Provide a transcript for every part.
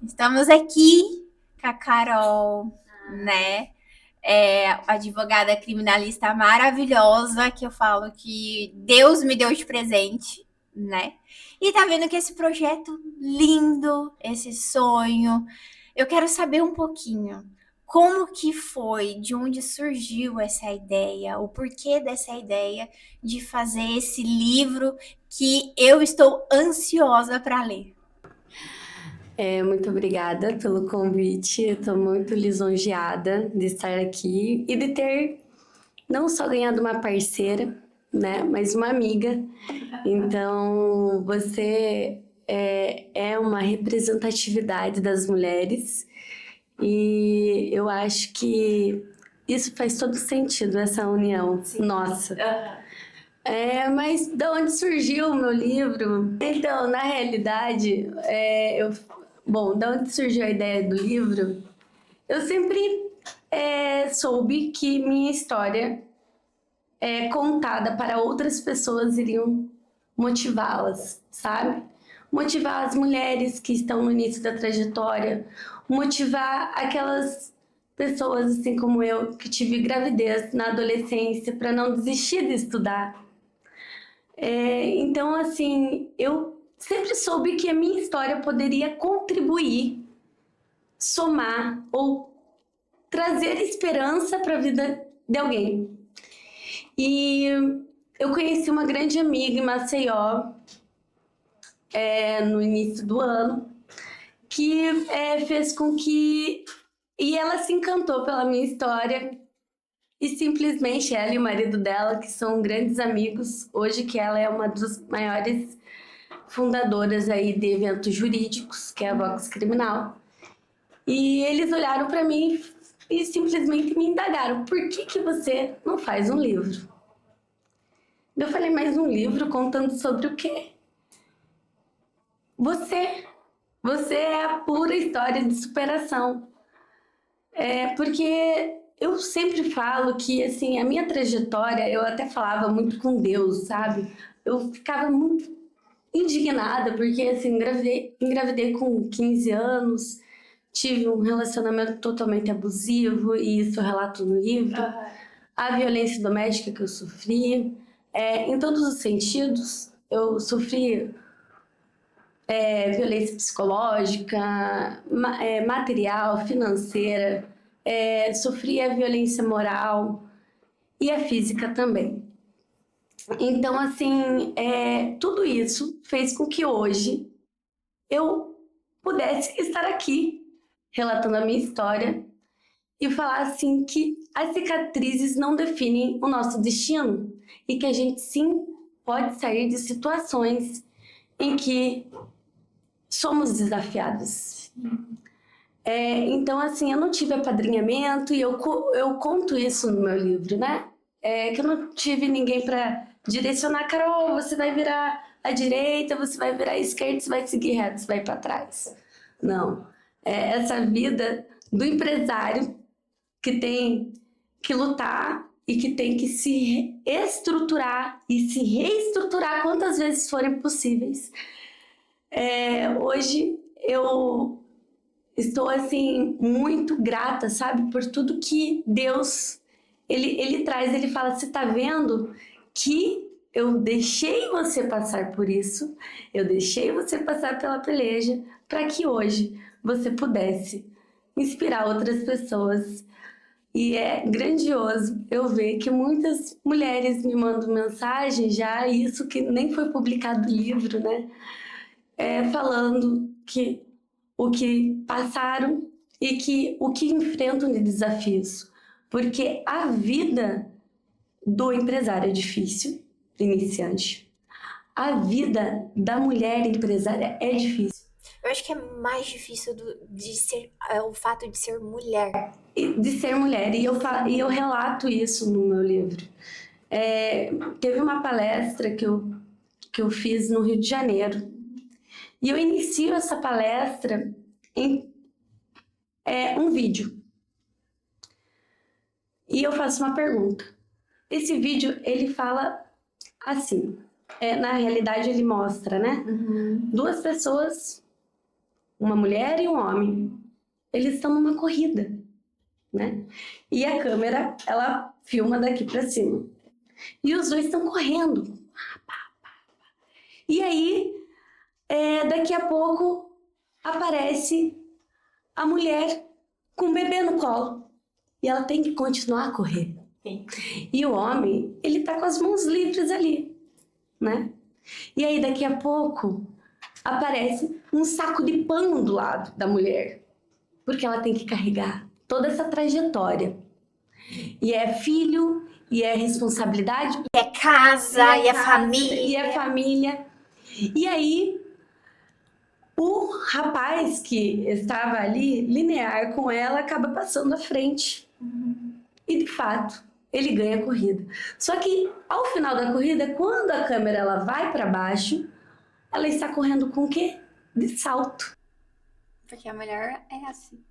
Estamos aqui com a Carol, né? Advogada criminalista maravilhosa, que eu falo que Deus me deu de presente, né? E tá vendo que esse projeto lindo, esse sonho, eu quero saber um pouquinho como que foi, de onde surgiu essa ideia, o porquê dessa ideia de fazer esse livro que eu estou ansiosa para ler. Muito obrigada pelo convite. Estou muito lisonjeada de estar aqui e de ter não só ganhado uma parceira, né, mas uma amiga. Então, você é uma representatividade das mulheres e eu acho que isso faz todo sentido, essa união nossa. Mas de onde surgiu o meu livro? Então, na realidade, de onde surgiu a ideia do livro? Eu sempre soube que minha história contada para outras pessoas iriam motivá-las, sabe? Motivar as mulheres que estão no início da trajetória, motivar aquelas pessoas assim como eu que tive gravidez na adolescência para não desistir de estudar. Então, assim, eu sempre soube que a minha história poderia contribuir, somar ou trazer esperança para a vida de alguém. E eu conheci uma grande amiga em Maceió, no início do ano, que fez com que... E ela se encantou pela minha história e simplesmente ela e o marido dela, que são grandes amigos, hoje que ela é uma das maiores fundadoras aí de eventos jurídicos, que é a Vox Criminal. E eles olharam para mim e simplesmente me indagaram: por que você não faz um livro? Eu falei: mas um livro contando sobre o quê? Você é a pura história de superação. Porque eu sempre falo que, assim, a minha trajetória, eu até falava muito com Deus, sabe? Eu ficava muito indignada, porque, assim, engravidei com 15 anos, tive um relacionamento totalmente abusivo, e isso eu relato no livro. A violência doméstica que eu sofri, em todos os sentidos, eu sofri violência psicológica, material, financeira, sofri a violência moral e a física também. Então, assim, tudo isso fez com que hoje eu pudesse estar aqui relatando a minha história e falar assim que as cicatrizes não definem o nosso destino e que a gente sim pode sair de situações em que somos desafiados. Então, assim, eu não tive apadrinhamento e eu conto isso no meu livro, né? Que eu não tive ninguém para direcionar: Carol, você vai virar à direita, você vai virar à esquerda, você vai seguir reto, você vai para trás. Não. Essa vida do empresário que tem que lutar e que tem que se estruturar e se reestruturar quantas vezes forem possíveis. Hoje eu estou assim muito grata, sabe, por tudo que Deus ele traz. Ele fala: você tá vendo que eu deixei você passar por isso, eu deixei você passar pela peleja para que hoje você pudesse inspirar outras pessoas. E é grandioso eu ver que muitas mulheres me mandam mensagem já, isso que nem foi publicado no livro, né? Falando que o que passaram e que o que enfrentam de desafios. Porque a vida do empresário é difícil, iniciante. A vida da mulher empresária é difícil. Eu acho que é mais difícil de ser o fato de ser mulher. De ser mulher, e eu relato isso no meu livro. Teve uma palestra que eu fiz no Rio de Janeiro, e eu inicio essa palestra em um vídeo. E eu faço uma pergunta. Esse vídeo, ele fala assim, na realidade ele mostra, né? Duas pessoas uma mulher e um homem, eles estão numa corrida, né? E a câmera, ela filma daqui para cima. E os dois estão correndo. E aí, daqui a pouco, aparece a mulher com o bebê no colo. E ela tem que continuar a correr. Sim. E o homem, ele tá com as mãos livres ali, né? E aí, daqui a pouco, aparece um saco de pano do lado da mulher. Porque ela tem que carregar toda essa trajetória. E é filho, e é responsabilidade. E é casa, e é família. E é família. E aí, o rapaz que estava ali, linear com ela, acaba passando à frente. E, de fato, ele ganha a corrida. Só que, ao final da corrida, quando a câmera ela vai para baixo, ela está correndo com o quê? De salto. Porque a mulher é assim.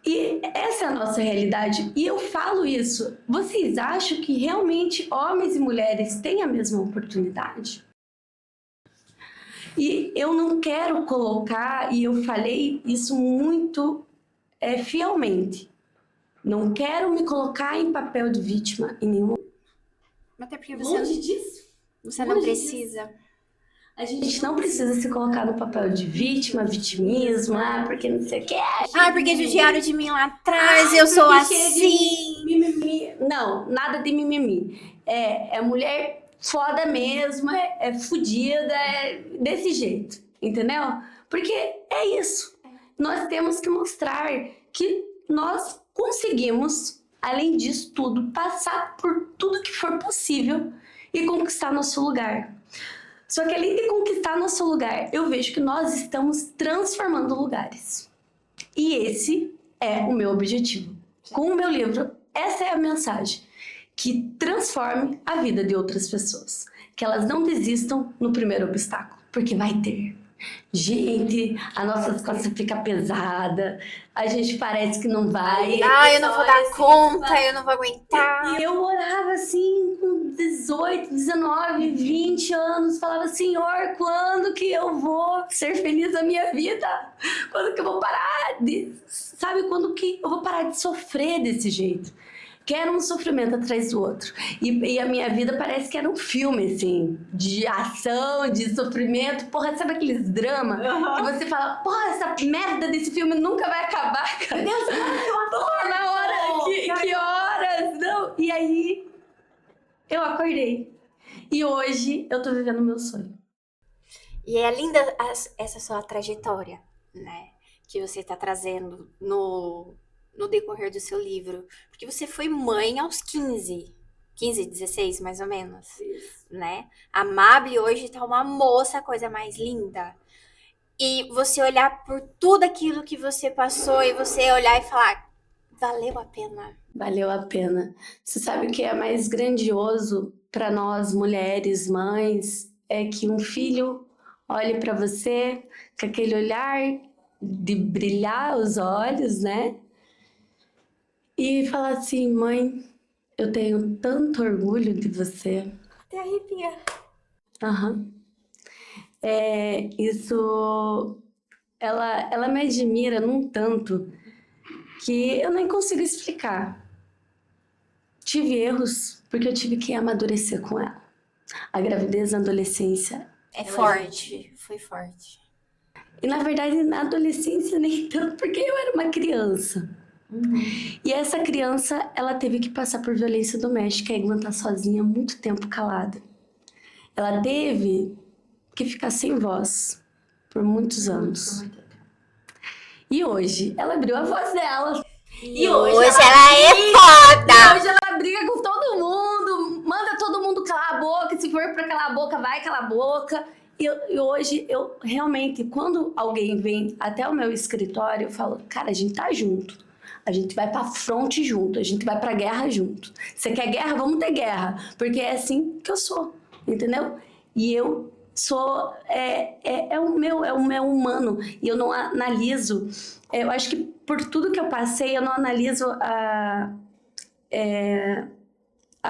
E essa é a nossa realidade. E eu falo isso. Vocês acham que realmente homens e mulheres têm a mesma oportunidade? E eu não quero colocar, e eu falei isso muito fielmente, não quero me colocar em papel de vítima em nenhum momento. Até porque Longe disso. Você não precisa. A gente não precisa se colocar no papel de vítima, vitimismo, porque não sei o que. Porque judiaram de mim lá atrás, eu sou assim. Mimimi. Não, nada de mimimi. É mulher foda mesmo, é fodida, é desse jeito, entendeu? Porque é isso. Nós temos que mostrar que nós conseguimos, além disso tudo, passar por tudo que for possível e conquistar nosso lugar. Só que além de conquistar nosso lugar, eu vejo que nós estamos transformando lugares. E esse é o meu objetivo. Com o meu livro, essa é a mensagem. Que transforme a vida de outras pessoas. Que elas não desistam no primeiro obstáculo, porque vai ter. Gente, a nossa costa fica pesada, a gente parece que não vai. Eu não vou dar conta, eu não vou aguentar. E eu orava assim, com 18, 19, 20 anos, falava, Senhor, quando que eu vou ser feliz na minha vida? Quando que eu vou parar de... Sabe, quando que eu vou parar de sofrer desse jeito? Que era um sofrimento atrás do outro. E a minha vida parece que era um filme, assim, de ação, de sofrimento. Porra, sabe aqueles dramas que você fala, porra, essa merda desse filme nunca vai acabar, cara. Meu Deus, porra, na hora, que horas? Não. E aí, eu acordei. E hoje, eu tô vivendo o meu sonho. E é linda essa sua trajetória, né? Que você tá trazendo no decorrer do seu livro. Porque você foi mãe aos 15, 16 mais ou menos. Isso. Né? A Mabel hoje tá uma moça, a coisa mais linda. E você olhar por tudo aquilo que você passou e você olhar e falar, valeu a pena. Valeu a pena. Você sabe o que é mais grandioso para nós mulheres, mães, é que um filho olhe para você com aquele olhar de brilhar os olhos, né? E falar assim, mãe, eu tenho tanto orgulho de você. Até arrepia. Isso, ela me admira num tanto que eu nem consigo explicar. Tive erros porque eu tive que amadurecer com ela. A gravidez na adolescência é forte, foi forte. E na verdade na adolescência nem tanto, porque eu era uma criança. E essa criança, ela teve que passar por violência doméstica e aguentar sozinha muito tempo calada. Ela teve que ficar sem voz por muitos anos. E hoje, ela abriu a voz dela. E hoje ela é foda! E hoje ela briga com todo mundo, manda todo mundo calar a boca, se for pra calar a boca, vai calar a boca. E hoje, eu realmente, quando alguém vem até o meu escritório, eu falo, cara, a gente tá junto. A gente vai pra fronte junto, a gente vai pra guerra junto. Você quer guerra? Vamos ter guerra. Porque é assim que eu sou, entendeu? E eu sou... É o meu humano. E eu não analiso... eu acho que por tudo que eu passei, eu não analiso a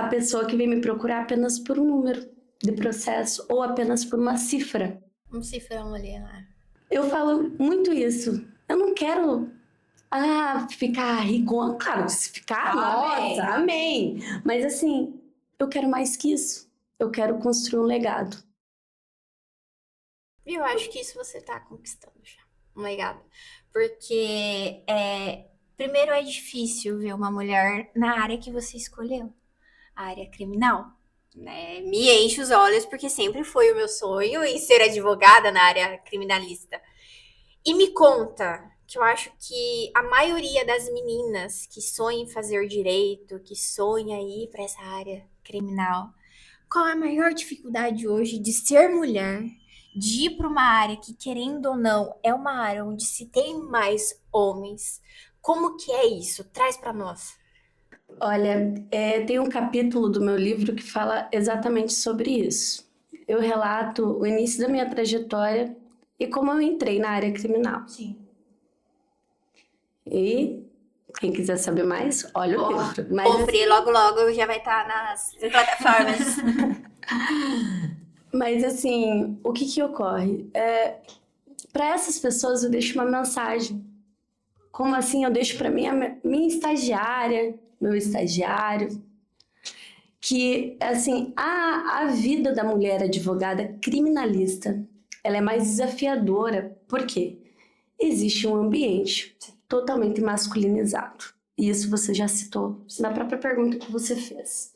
pessoa que vem me procurar apenas por um número de processo ou apenas por uma cifra. Um cifrão ali, né? Eu falo muito isso. Eu não quero ficar rico. Claro, se ficar, Amém. nossa, amém. Mas assim, eu quero mais que isso. Eu quero construir um legado. E eu acho que isso você tá conquistando já. Um legado. Porque, primeiro, é difícil ver uma mulher na área que você escolheu, a área criminal. Né? Me enche os olhos, porque sempre foi o meu sonho em ser advogada na área criminalista. E me conta, que eu acho que a maioria das meninas que sonham em fazer direito, que sonha ir para essa área criminal, qual é a maior dificuldade hoje de ser mulher, de ir para uma área que, querendo ou não, é uma área onde se tem mais homens? Como que é isso? Traz para nós. Olha, tem um capítulo do meu livro que fala exatamente sobre isso. Eu relato o início da minha trajetória e como eu entrei na área criminal. Sim. E quem quiser saber mais, olha o livro. Mas, Compre, logo logo já vai estar nas plataformas. mas assim, o que ocorre? Para essas pessoas eu deixo uma mensagem. Como assim eu deixo para minha estagiária, meu estagiário, que assim, a vida da mulher advogada criminalista, ela é mais desafiadora. Por quê? Existe um ambiente totalmente masculinizado. E isso você já citou na própria pergunta que você fez.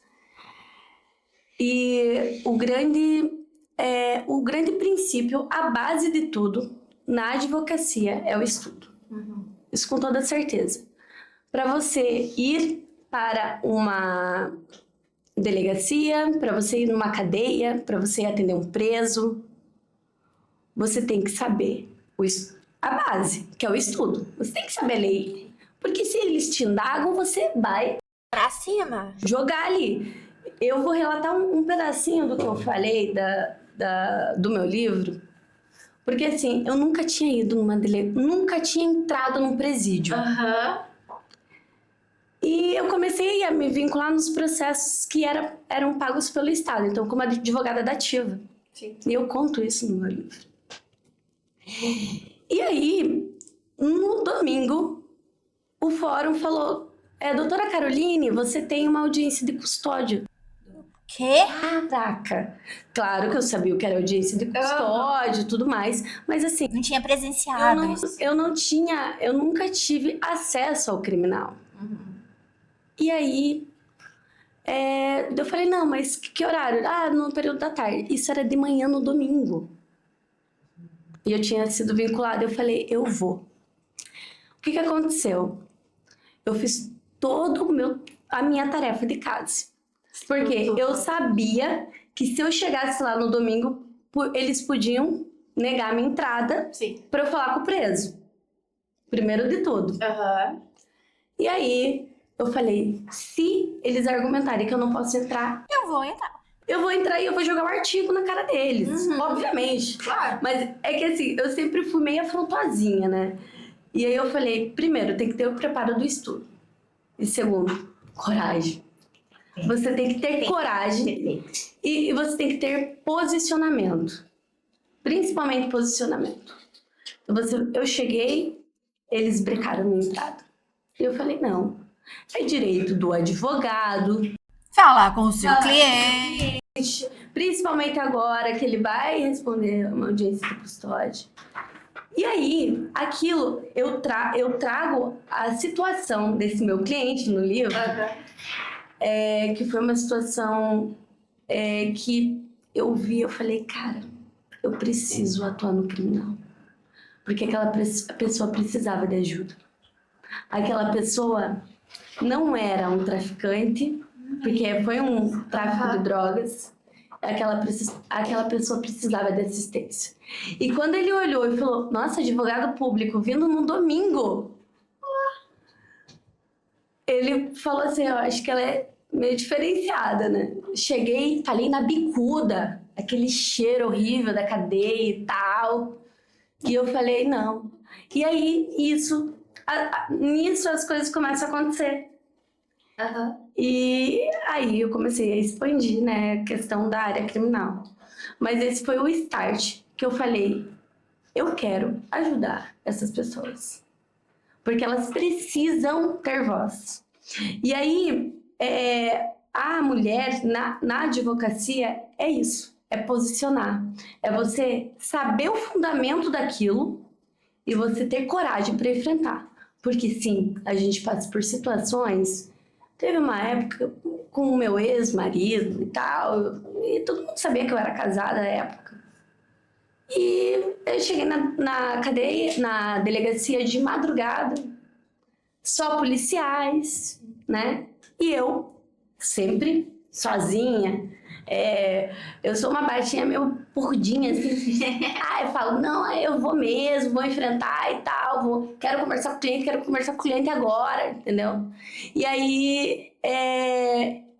E o grande princípio, a base de tudo, na advocacia é o estudo. Isso com toda certeza. Para você ir para uma delegacia, para você ir numa cadeia, para você ir atender um preso, você tem que saber a base, que é o estudo. Você tem que saber ler. Porque se eles te indagam, você vai Pra cima. jogar ali. Eu vou relatar um pedacinho do que eu falei do meu livro. Porque assim, eu nunca tinha ido nunca tinha entrado num presídio. E eu comecei a me vincular nos processos que eram pagos pelo Estado. Então, como advogada da ativa. Sim. E eu conto isso no meu livro. E aí, no domingo, o fórum falou: doutora Caroline, você tem uma audiência de custódia. Quê? Caraca! Claro que eu sabia o que era audiência de custódia e tudo mais, mas assim, Não tinha presenciado isso. eu nunca tive acesso ao criminal. E aí, eu falei, não, mas que horário? No período da tarde. Isso era de manhã no domingo. E eu tinha sido vinculada, eu falei, eu vou. O que aconteceu? Eu fiz a minha tarefa de casa. Porque eu sabia que se eu chegasse lá no domingo, eles podiam negar a minha entrada para eu falar com o preso. Primeiro de tudo. E aí, eu falei, se eles argumentarem que eu não posso entrar, Eu vou entrar. eu vou entrar e eu vou jogar um artigo na cara deles. Obviamente. Claro. Mas é que assim, eu sempre fui meio afrontosinha, né? E aí eu falei, primeiro, tem que ter o preparo do estudo. E segundo, coragem. Você tem que ter coragem e você tem que ter posicionamento. Principalmente posicionamento. Então, eu cheguei, eles brecaram minha entrada. E eu falei, não, é direito do advogado. Falar com o seu cliente. Principalmente agora que ele vai responder uma audiência de custódia. E aí, aquilo, eu trago a situação desse meu cliente no livro, que foi uma situação que eu vi, eu falei, cara, eu preciso atuar no criminal. Porque aquela pessoa precisava de ajuda. Aquela pessoa não era um traficante, porque foi um tráfico de drogas. Aquela pessoa precisava de assistência. E quando ele olhou e falou, nossa, advogado público vindo no domingo, ele falou assim, eu acho que ela é meio diferenciada, né? Cheguei, falei na bicuda, aquele cheiro horrível da cadeia e tal. E eu falei, não. E aí, nisso as coisas começam a acontecer. E aí eu comecei a expandir, né, a questão da área criminal. Mas esse foi o start que eu falei, Eu quero ajudar essas pessoas, porque elas precisam ter voz. E aí, a mulher na advocacia é isso, é posicionar, é você saber o fundamento daquilo e você ter coragem para enfrentar. Porque sim, a gente passa por situações. Teve uma época com o meu ex-marido e tal, e todo mundo sabia que eu era casada na época. E eu cheguei na cadeia, na delegacia de madrugada, só policiais, né? E eu, sempre sozinha. Eu sou uma baixinha meio purdinha, assim. Eu falo, não, eu vou mesmo, vou enfrentar e tal. Quero conversar com o cliente, quero conversar com o cliente agora, entendeu? E aí,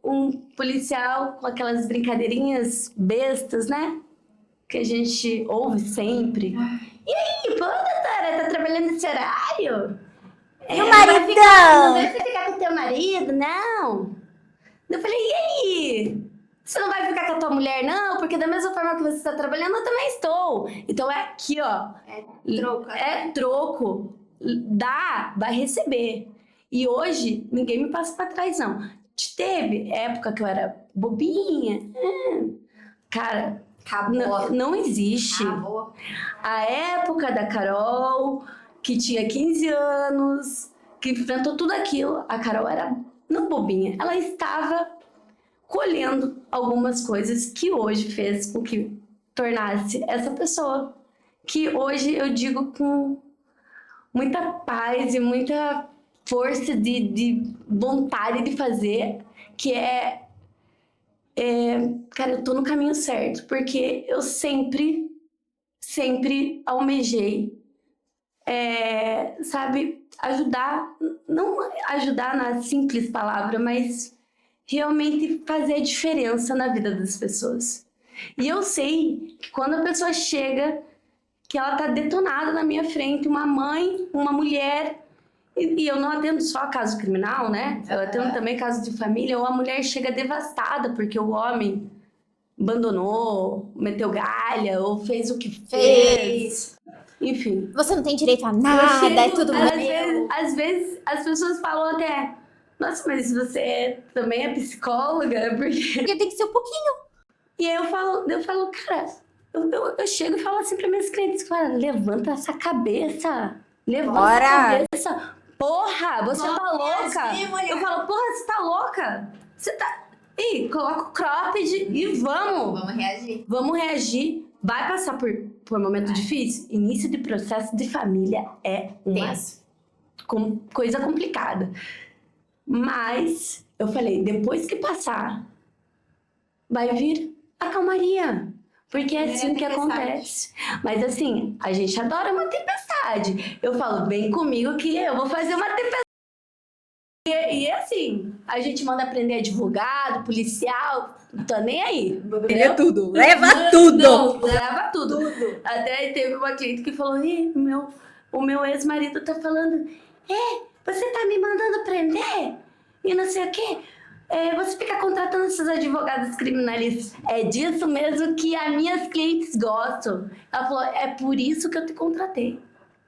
um policial com aquelas brincadeirinhas bestas, né? Que a gente ouve sempre. E aí, pô, doutora, tá trabalhando nesse horário? E o maridão? Não vai ficar com o teu marido, não? Eu falei, e aí? Você não vai ficar com a tua mulher, não? Porque da mesma forma que você está trabalhando, eu também estou. Então é aqui, ó. É troco. É troco. Dá, vai receber. E hoje, ninguém me passa pra trás, não. Teve época que eu era bobinha. Cara, Acabou. não existe. Acabou. A época da Carol, que tinha 15 anos, que enfrentou tudo aquilo, a Carol era não bobinha, ela estava colhendo algumas coisas que hoje fez com que tornasse essa pessoa que hoje eu digo com muita paz e muita força de vontade de fazer, que cara, eu tô no caminho certo, porque eu sempre almejei, sabe, ajudar, não ajudar na simples palavra, mas realmente fazer a diferença na vida das pessoas. E eu sei que quando a pessoa chega, que ela tá detonada na minha frente, uma mãe, uma mulher, e eu não atendo só caso criminal, né? Eu atendo também caso de família, ou a mulher chega devastada porque o homem abandonou, meteu galha, ou fez o que fez. Enfim. Você não tem direito a nada, é tudo meu. Às vezes as pessoas falam até, nossa, mas você também é psicóloga? Porque Porque tem que ser um pouquinho. E aí eu falo, cara, eu chego e falo assim para minhas clientes, cara, levanta essa cabeça. Levanta essa cabeça. Porra, você tá louca? Eu falo, porra, você tá louca? Você tá... Ih, coloca o cropped e vamos. Vamos reagir. Vamos reagir. Vai passar por um momento difícil? Início de processo de família é uma coisa complicada. Mas eu falei, depois que passar, vai vir a calmaria. Porque é assim que acontece. Mas assim, a gente adora uma tempestade. Eu falo, vem comigo que eu vou fazer uma tempestade. E assim, a gente manda aprender advogado, policial, não tô nem aí. Leva tudo. Leva tudo. Não, leva tudo. Até teve uma cliente que falou, o meu ex-marido tá falando, você tá me mandando prender? E não sei o quê. Você fica contratando esses advogados criminalistas. É disso mesmo que as minhas clientes gostam. Ela falou, é por isso que eu te contratei.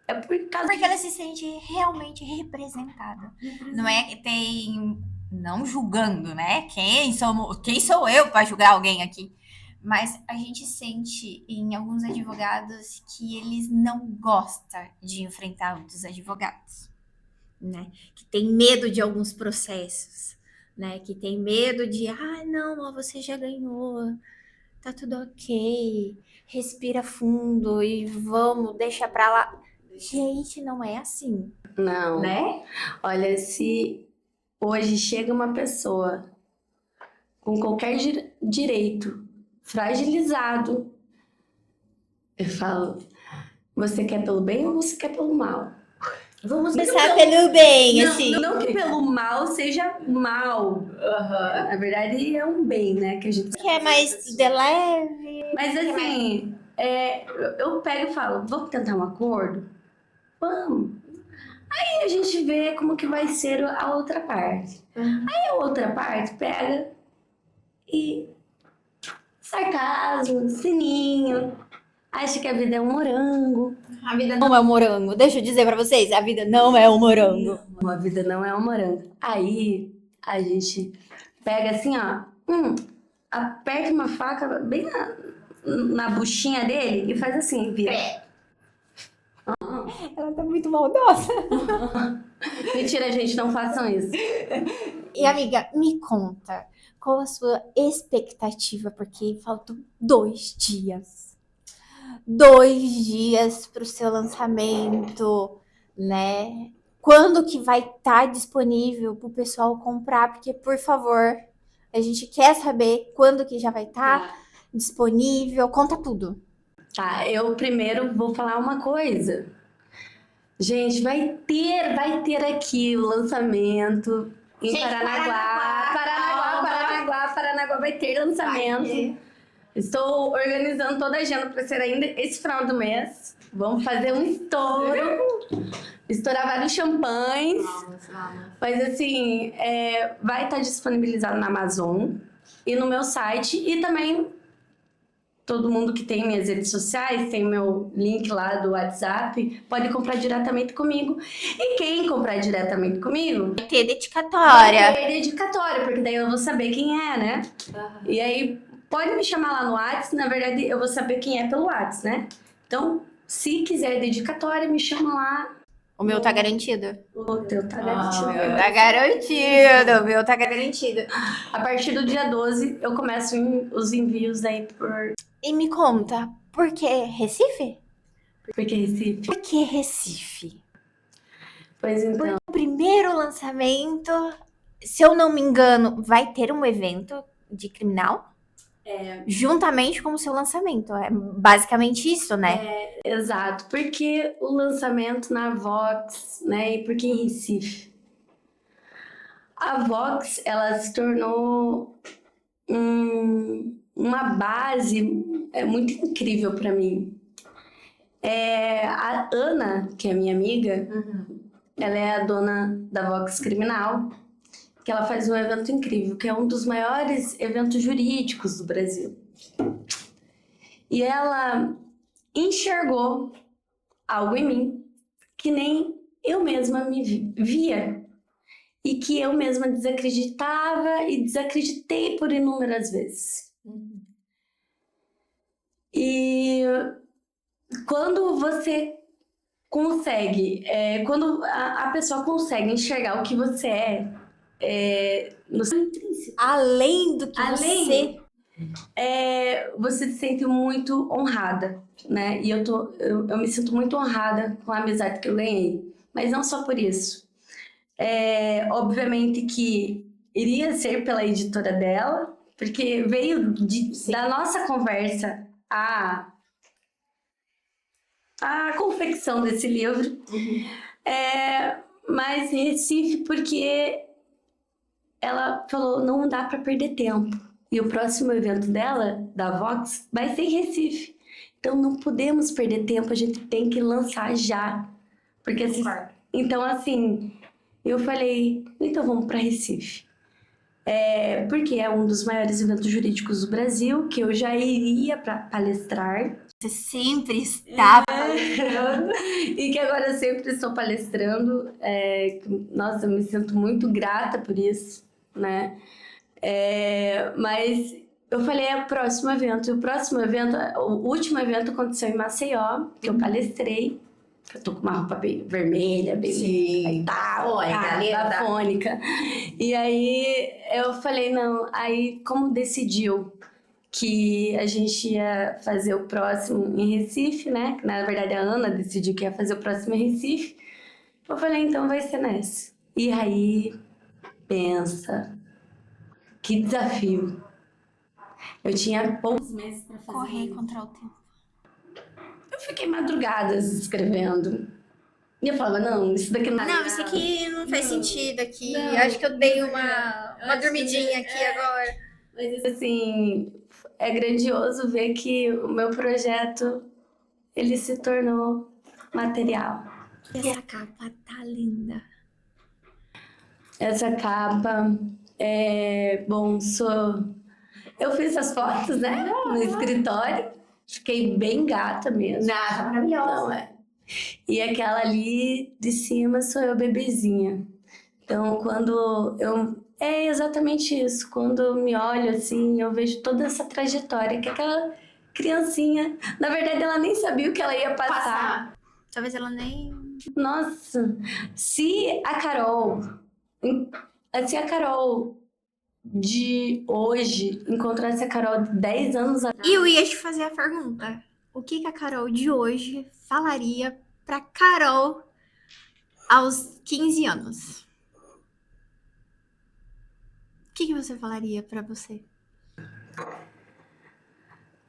É por causa Porque ela se sente realmente representada. Não é que tem... Não julgando, né? Quem sou eu para julgar alguém aqui? Mas a gente sente em alguns advogados que eles não gostam de enfrentar outros advogados, né? Que tem medo de alguns processos, né? Que tem medo de, não, ó, você já ganhou, tá tudo ok, respira fundo e vamos, deixa pra lá. Gente, não é assim. Não. Né? Olha, se hoje chega uma pessoa com qualquer direito fragilizado, eu falo, você quer pelo bem ou você quer pelo mal? Vamos começar pelo bem, não, assim. Não que pelo mal seja mal. Na verdade, é um bem, né? Que a gente Que é mais de leve. Mas assim, eu pego e falo, vamos tentar um acordo? Vamos. Aí a gente vê como que vai ser a outra parte. Aí a outra parte pega e sarcasmo, sininho. acha que a vida é um morango. A vida não é um morango. Deixa eu dizer pra vocês, a vida não é um morango. A vida não é um morango. Aí a gente pega assim, ó, aperta uma faca bem na buchinha dele e faz assim, vira. Ela tá muito maldosa. Mentira, gente, não façam isso. E amiga, me conta, qual a sua expectativa? Porque faltam 2 dias. 2 dias pro seu lançamento, né? Quando que vai estar disponível pro pessoal comprar? Porque, por favor, a gente quer saber quando que já vai estar disponível. Conta tudo. Tá, eu primeiro vou falar uma coisa. Gente, vai ter aqui o lançamento em Gente, Paranaguá vai ter lançamento. Estou organizando toda a agenda para ser ainda esse final do mês. Vamos fazer um estouro, estourar vários champanhes. Mas assim, vai estar disponibilizado na Amazon e no meu site e também todo mundo que tem minhas redes sociais, tem meu link lá do WhatsApp, pode comprar diretamente comigo. E quem comprar diretamente comigo, Vai ter dedicatória. vai ter dedicatória, porque daí eu vou saber quem é, né? E aí, pode me chamar lá no WhatsApp, na verdade eu vou saber quem é pelo WhatsApp, né? Então, se quiser dedicatória, me chama lá. O meu tá garantido. O teu tá garantido. Tá garantido. O meu tá garantido. A partir do dia 12, eu começo os envios aí por... E me conta, por que Recife? Porque Recife. Por que Recife? Pois então. O primeiro lançamento, se eu não me engano, vai ter um evento de criminal? Juntamente com o seu lançamento. É basicamente isso, né? Exato, porque o lançamento na Vox, né, e por que em Recife? A Vox, ela se tornou uma base muito incrível para mim. A Ana, que é minha amiga, ela é a dona da Vox Criminal, que ela faz um evento incrível, que é um dos maiores eventos jurídicos do Brasil. E ela enxergou algo em mim que nem eu mesma me via e que eu mesma desacreditava e desacreditei por inúmeras vezes. E quando você consegue, quando a pessoa consegue enxergar o que você no seu intrínseco, Além do que você... você se sente muito honrada, né? E eu me sinto muito honrada com a amizade que eu ganhei. Mas não só por isso. Obviamente que iria ser pela editora dela, porque veio da nossa conversa a confecção desse livro. Mas Recife, porque ela falou, não dá para perder tempo. E o próximo evento dela, da Vox, vai ser em Recife. Então não podemos perder tempo, a gente tem que lançar já. Porque então assim, eu falei, então vamos para Recife. Porque é um dos maiores eventos jurídicos do Brasil, que eu já iria para palestrar. Você sempre está palestrando. E que agora eu sempre estou palestrando. Nossa, eu me sinto muito grata por isso, né? Mas eu falei, o próximo evento. O último evento aconteceu em Maceió, que eu palestrei. Eu tô com uma roupa bem vermelha, bem bafônica. E aí eu falei, não. Aí, como decidiu que a gente ia fazer o próximo em Recife, né? Na verdade, a Ana decidiu que ia fazer o próximo em Recife. Eu falei, então vai ser nessa. E aí, pensa, que desafio. Eu tinha poucos meses para fazer. correr contra o tempo. Eu fiquei madrugadas escrevendo. E eu falava, não, isso daqui não... Não, isso aqui não faz sentido aqui. Não, acho que eu dei uma dormidinha aqui agora. Mas assim, é grandioso ver que o meu projeto, ele se tornou material. Essa capa tá linda. Essa capa, bom, eu fiz as fotos, né, no escritório. Fiquei bem gata mesmo. Nossa, maravilhosa. Não é. E aquela ali de cima sou eu, bebezinha. Então, quando eu... É exatamente isso. Quando eu me olho assim, eu vejo toda essa trajetória que aquela criancinha... Na verdade, ela nem sabia o que ela ia passar. Talvez ela nem... Nossa, se a Carol de hoje encontrasse a Carol de 10 anos atrás... E eu ia te fazer a pergunta. O que a Carol de hoje falaria pra Carol aos 15 anos? O que você falaria pra você?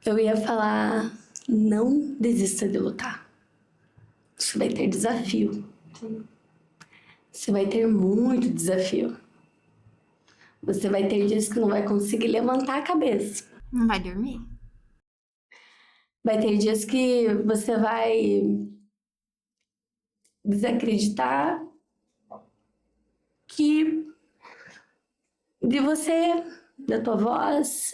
Eu ia falar, não desista de lutar. Você vai ter desafio. Você vai ter muito desafio. Você vai ter dias que não vai conseguir levantar a cabeça. Não vai dormir? Vai ter dias que você vai desacreditar que de você, da tua voz,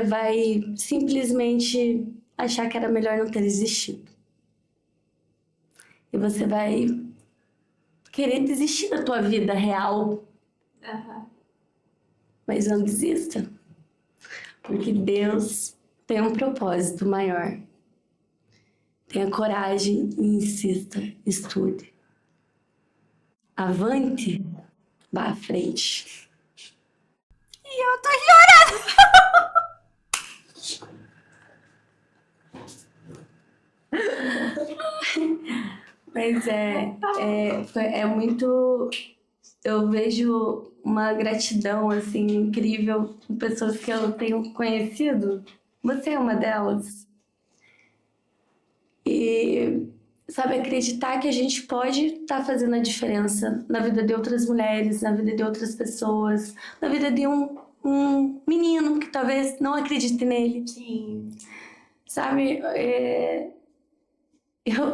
vai simplesmente achar que era melhor não ter existido. E você vai querer desistir da tua vida real. Mas não desista. Porque Deus tem um propósito maior. Tenha coragem e insista, estude. Avante, vá à frente. E eu tô Mas é muito... Eu vejo uma gratidão, assim, incrível com pessoas que eu tenho conhecido. Você é uma delas. E, sabe, acreditar que a gente pode estar fazendo a diferença na vida de outras mulheres, na vida de outras pessoas, na vida de um menino que talvez não acredite nele. Sim. Sabe,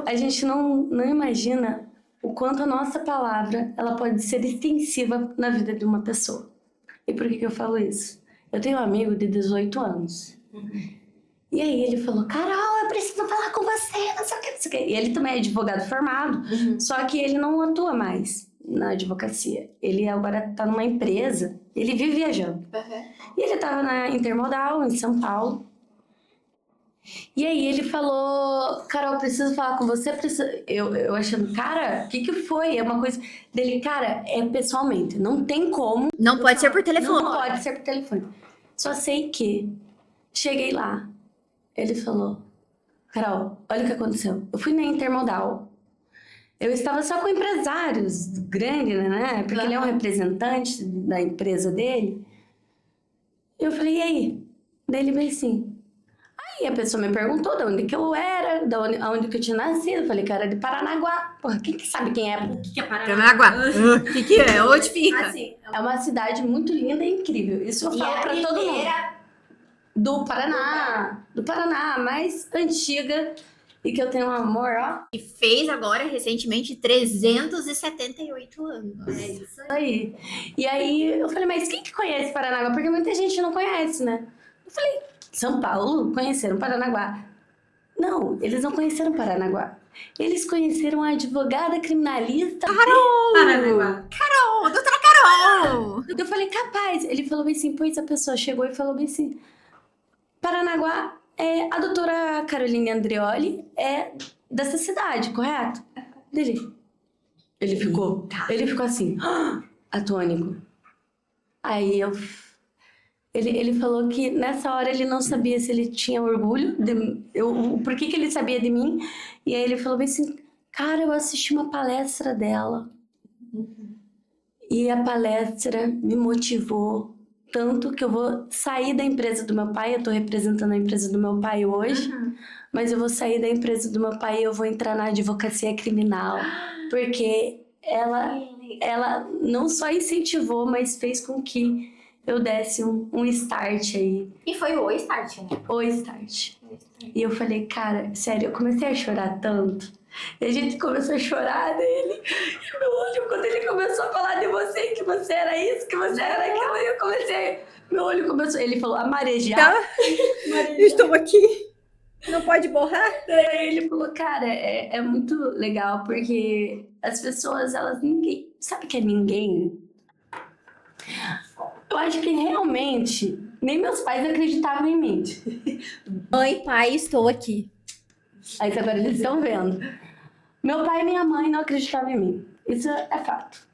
a gente não imagina o quanto a nossa palavra ela pode ser extensiva na vida de uma pessoa. E por que eu falo isso? Eu tenho um amigo de 18 anos. E aí ele falou, Carol, eu preciso falar com você, não sei o que, não sei o que. E ele também é advogado formado, só que ele não atua mais na advocacia. Ele agora tá numa empresa, ele vive viajando. E ele tava na Intermodal, em São Paulo. E aí ele falou, Carol, preciso falar com você. Eu achando, cara, o que foi? É uma coisa dele, cara, é pessoalmente, não tem como. Não pode ser por telefone. Não pode ser por telefone. Só sei que cheguei lá, ele falou, Carol, olha o que aconteceu. Eu fui na Intermodal. Eu estava só com empresários grandes, né? Porque ele é um representante da empresa dele. Eu falei, e aí? Daí ele veio assim. Aí a pessoa me perguntou de onde que eu era, onde que eu tinha nascido. Eu falei que eu era de Paranaguá. Porra, quem que sabe quem é? O que é Paranaguá? O que é? Onde fica? Assim, é uma cidade muito linda e incrível. Isso eu falo pra todo mundo. Do Paraná, a mais antiga e que eu tenho um amor, ó. E fez agora, recentemente, 378 anos. É isso aí. E aí eu falei, mas quem que conhece Paranaguá? Porque muita gente não conhece, né? Eu falei, São Paulo conheceram Paranaguá. Não, eles não conheceram Paranaguá. Eles conheceram a advogada criminalista Carol! Paranaguá. Carol! Doutora Carol! Eu falei, capaz. Ele falou bem assim, pois a pessoa chegou e falou bem assim, Paranaguá, a doutora Caroline Andreoli é dessa cidade, correto? Ele ficou assim, atônico. Aí ele falou que nessa hora ele não sabia se ele tinha orgulho, por que ele sabia de mim. E aí ele falou bem assim, cara, eu assisti uma palestra dela. E a palestra me motivou tanto que eu vou sair da empresa do meu pai. Eu tô representando a empresa do meu pai hoje, mas eu vou sair da empresa do meu pai e eu vou entrar na advocacia criminal, porque ela não só incentivou, mas fez com que eu desse um start aí. E foi o start, né? O start. E eu falei, cara, sério, eu comecei a chorar tanto. E a gente começou a chorar dele. E meu olho, quando ele começou a falar de você, que você era isso, que você era aquilo, eu comecei... Meu olho começou... Ele falou, a marejar. Tá. Estou aqui. Não pode borrar? Daí ele falou, cara, é muito legal, porque as pessoas, elas ninguém... Sabe o que é ninguém? Eu acho que realmente nem meus pais acreditavam em mim. Mãe, pai, estou aqui. Aí agora eles estão vendo. Meu pai e minha mãe não acreditavam em mim. Isso é fato.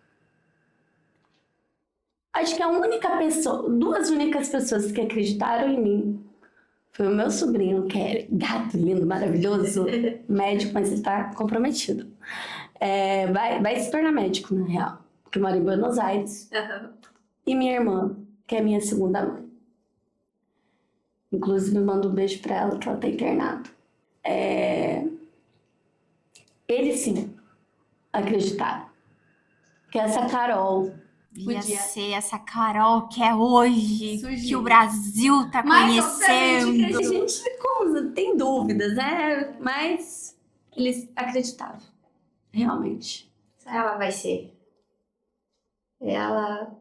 Acho que a única pessoa, duas únicas pessoas que acreditaram em mim foi o meu sobrinho, que é gato, lindo, maravilhoso, médico, mas ele tá comprometido. Vai se tornar médico, na real, que mora em Buenos Aires. E minha irmã, que é minha segunda mãe. Inclusive, mando um beijo pra ela, que ela tá internada. Eles sim acreditaram que essa Carol Ia podia ser essa Carol que é hoje, surgir. que o Brasil tá conhecendo. Que a gente ficou, tem dúvidas, né? Mas eles acreditavam, realmente. Ela vai ser. Ela.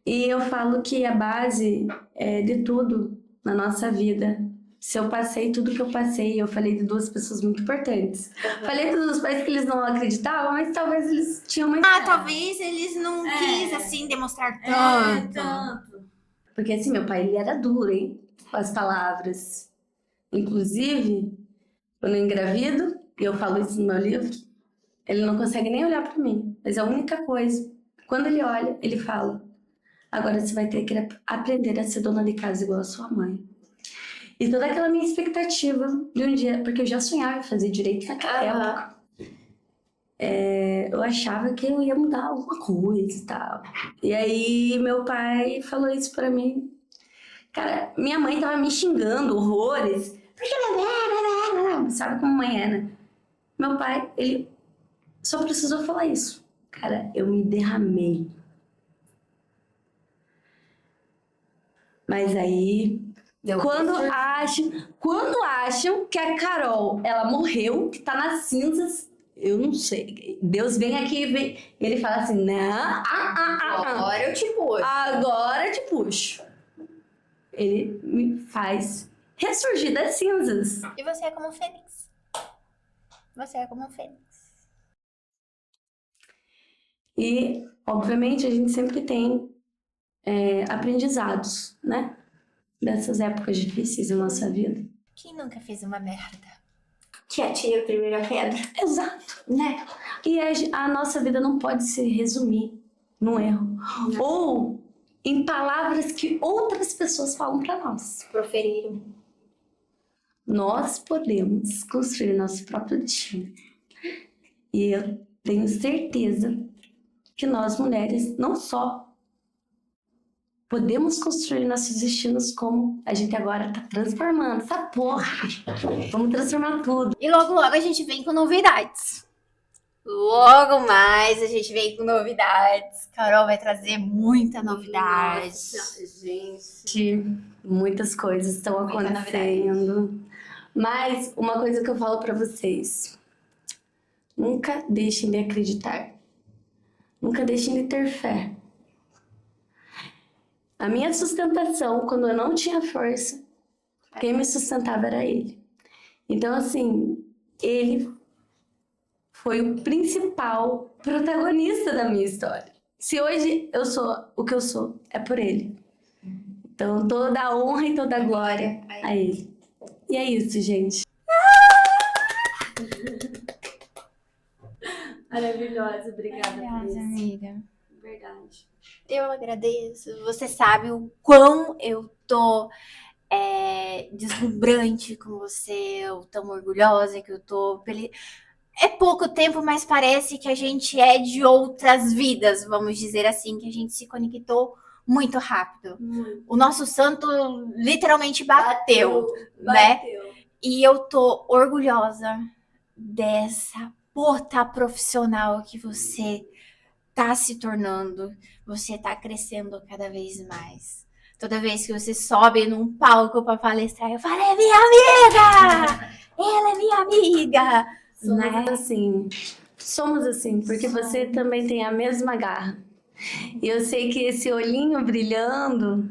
E eu falo que a base é de tudo na nossa vida. Se eu passei tudo que eu passei, eu falei de duas pessoas muito importantes. Falei dos pais que eles não acreditavam, mas talvez eles tinham uma Talvez eles não quis, assim, demonstrar tanto. Porque assim, meu pai, ele era duro, hein? Com as palavras. Inclusive, quando eu engravido, e eu falo isso no meu livro, ele não consegue nem olhar pra mim. Mas é a única coisa. Quando ele olha, ele fala: agora você vai ter que aprender a ser dona de casa igual a sua mãe. E toda aquela minha expectativa de um dia, porque eu já sonhava em fazer direito naquela época. Eu achava que eu ia mudar alguma coisa e tal. E aí meu pai falou isso pra mim. Cara, minha mãe tava me xingando horrores. Sabe como mãe é, né? Meu pai, ele só precisou falar isso. Cara, eu me derramei. Mas aí, quando acham que a Carol, ela morreu, que tá nas cinzas, eu não sei. Deus vem aqui e ele fala assim, não, Agora eu te puxo. agora eu te puxo. Ele me faz ressurgir das cinzas. E você é como um fênix. Você é como um fênix. E, obviamente, a gente sempre tem aprendizados, né? Dessas épocas difíceis da nossa vida. Quem nunca fez uma merda? Que atire a primeira pedra. Exato, né? E a nossa vida não pode se resumir num erro. Não. Ou em palavras que outras pessoas falam pra nós. Proferiram. Nós podemos construir nosso próprio destino. E eu tenho certeza que nós, mulheres, não só podemos construir nossos destinos, como a gente agora tá transformando essa porra. Vamos transformar tudo. E logo, logo a gente vem com novidades. Logo mais a gente vem com novidades. Carol vai trazer muita novidade. Nossa, gente, muitas coisas estão acontecendo. Mas uma coisa que eu falo pra vocês: nunca deixem de acreditar. Nunca deixem de ter fé. A minha sustentação, quando eu não tinha força, quem me sustentava era ele. Então, assim, ele foi o principal protagonista da minha história. Se hoje eu sou o que eu sou, é por ele. Então, toda a honra e toda a glória a ele. E é isso, gente. Maravilhosa, obrigada por isso. Amiga. Verdade. Eu agradeço. Você sabe o quão eu tô deslumbrante com você, o tão orgulhosa que eu tô. É pouco tempo, mas parece que a gente é de outras vidas, vamos dizer assim, que a gente se conectou muito rápido. O nosso santo literalmente bateu, né? E eu tô orgulhosa dessa porta profissional que você tá se tornando, você tá crescendo cada vez mais. Toda vez que você sobe num palco para palestrar, eu falo, é minha amiga! Ela é minha amiga! Somos assim, porque você também tem a mesma garra. E eu sei que esse olhinho brilhando,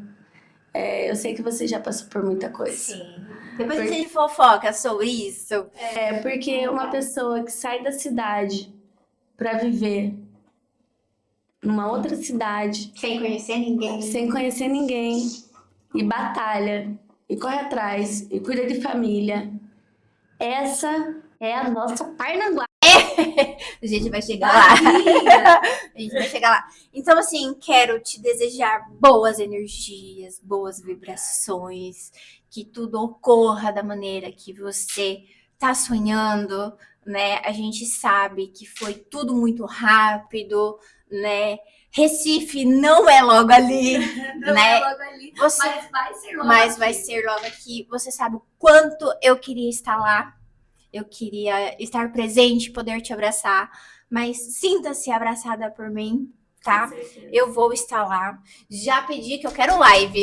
eu sei que você já passou por muita coisa. Sim. Depois a gente fofoca sobre isso. É porque uma pessoa que sai da cidade para viver numa outra cidade, Sem conhecer ninguém. sem conhecer ninguém, e batalha, e corre atrás, e cuida de família. Essa é a nossa Parnaguá. A gente vai chegar lá. A gente vai chegar lá. Então, assim, quero te desejar boas energias, boas vibrações, que tudo ocorra da maneira que você tá sonhando, né? A gente sabe que foi tudo muito rápido, né? Recife não é logo ali, né? logo ali, Você, mas vai ser logo aqui. Você sabe o quanto eu queria estar lá. Eu queria estar presente, poder te abraçar, mas sinta-se abraçada por mim, tá? Eu vou estar lá. Já pedi que eu quero live.